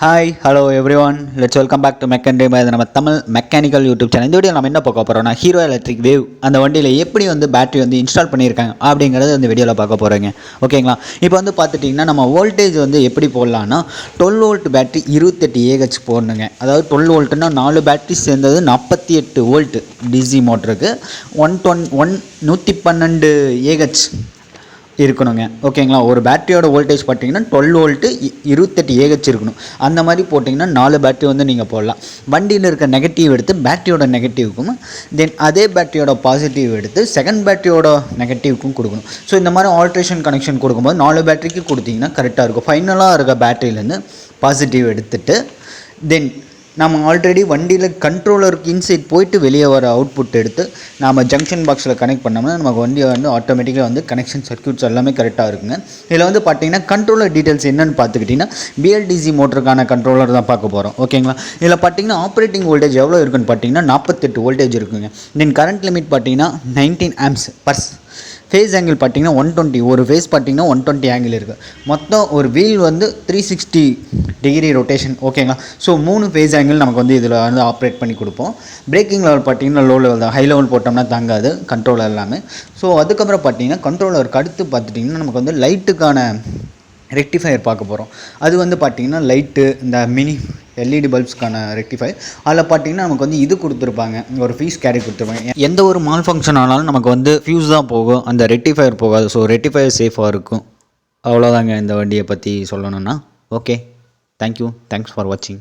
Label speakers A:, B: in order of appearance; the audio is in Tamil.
A: Hi hello every let's welcome back to Mechan Dam. இது நம்ம தமிழ் மெக்கானிக்கல் யூடியூப் சேனல். இந்த வீடியோ நம்ம என்ன பார்க்க போகிறோம்னா, ஹீரோ எலக்ட்ரிக் வேவ் அந்த வண்டியில் எப்படி பேட்டரி இன்ஸ்டால் பண்ணியிருக்காங்க அப்படிங்கிறது இந்த வீடியோவில் பார்க்க போகிறேங்க. ஓகேங்களா? இப்போ பார்த்துட்டிங்கன்னா நம்ம வோல்டேஜ் எப்படி போடலான்னா, 12 வோல்ட் பேட்டரி 28 ஏஹெச் போடணுங்க. அதாவது 12 வோல்ட்னா 4 பேட்டரி சேர்ந்தது 48 வோல்ட் டிசி மோட்டருக்கு 112 ஏஹெச் இருக்கணுங்க. ஓகேங்களா? ஒரு பேட்டரியோட வோல்டேஜ் பார்த்தீங்கன்னா 12 வோல்ட்டு 28 ஏஹெச் இருக்கணும். அந்த மாதிரி போட்டிங்கன்னா 4 பேட்டரி நீங்கள் போடலாம். வண்டியில் இருக்க நெகட்டிவ் எடுத்து பேட்டரியோட நெகட்டிவ்க்கும், தென் அதே பேட்டரியோட பாசிட்டிவ் எடுத்து செகண்ட் பேட்டரியோட நெகட்டிவ்க்கும் கொடுக்கணும். ஸோ இந்த மாதிரி ஆல்ட்ரேஷன் கனெக்ஷன் கொடுக்கும்போது 4 பேட்டரிக்கு கொடுத்தீங்கன்னா கரெக்டாக இருக்கும். ஃபைனலாக இருக்க பேட்டரியிலேருந்து பாசிட்டிவ் எடுத்துகிட்டு தென் நம்ம ஆல்ரெடி வண்டியில் கண்ட்ரோலருக்கு இன்சைட் போயிட்டு வெளியே வர அவுட்புட் எடுத்து நம்ம ஜங்ஷன் பாக்ஸில் கனெக்ட் பண்ணோம்னா நமக்கு வண்டி ஆட்டோமேட்டிக்காக கனெக்ஷன் சர்க்யூட்ஸ் எல்லாமே கரெக்டாக இருக்குங்க. இதில் பார்த்தீங்கன்னா கண்ட்ரோலர் டீட்டெயில்ஸ் என்னென்னு பார்த்துக்கிட்டிங்கன்னா, பிஎல்டிசி மோட்டருக்கான கண்ட்ரோலர் தான் பார்க்க போகிறோம். ஓகேங்களா? இதில் பார்த்தீங்கன்னா ஆப்ரேட்டிங் வோல்டேஜ் எவ்வளோ இருக்குன்னு பார்த்தீங்கன்னா 48 வோல்டேஜ் இருக்குங்க. தென் கரண்ட் லிமிட் பார்த்தீங்கன்னா 19 ஆம்ப்ஸ் பர்ஸ். ஃபேஸ் ஆங்கிள் பார்த்தீங்கன்னா 120, ஒரு ஃபேஸ் பார்த்தீங்கன்னா 120 ஆங்கிள் இருக்குது. மொத்தம் ஒரு வீல் 360 டிகிரி ரொட்டேஷன். ஓகேங்களா? ஸோ 3 ஃபேஸ் ஆங்கிள் நமக்கு இதில் ஆப்ரேட் பண்ணி கொடுப்போம். பிரேக்கிங் லெவல் பார்த்தீங்கன்னா லோ லெவல் தான், ஹை லெவல் போட்டோம்னா தாங்காது கண்ட்ரோலர் எல்லாமே. ஸோ அதுக்கப்புறம் பார்த்தீங்கன்னா கண்ட்ரோலருக்கு அடுத்து பார்த்துட்டிங்கன்னா நமக்கு லைட்டுக்கான ரெக்டிஃபையர் பார்க்க போகிறோம். அது பார்த்திங்கன்னா லைட்டு இந்த மினி எல்இடி பல்ப்ஸ்க்கான ரெக்டிஃபையர். அதில் பார்த்தீங்கன்னா நமக்கு இது கொடுத்துருப்பாங்க, ஒரு ஃபீஸ் கேரி கொடுத்துருப்பாங்க. எந்த ஒரு மால் ஃபங்க்ஷன் ஆனாலும் நமக்கு ஃபியூஸ் தான் போகும், அந்த ரெக்டிஃபையர் போகாது. ஸோ ரெக்டிஃபையர் சேஃபாக இருக்கும். அவ்வளோதாங்க இந்த வண்டியை பற்றி சொல்லணும்னா. ஓகே, தேங்க்யூ, தேங்க்ஸ் ஃபார் வாட்சிங்.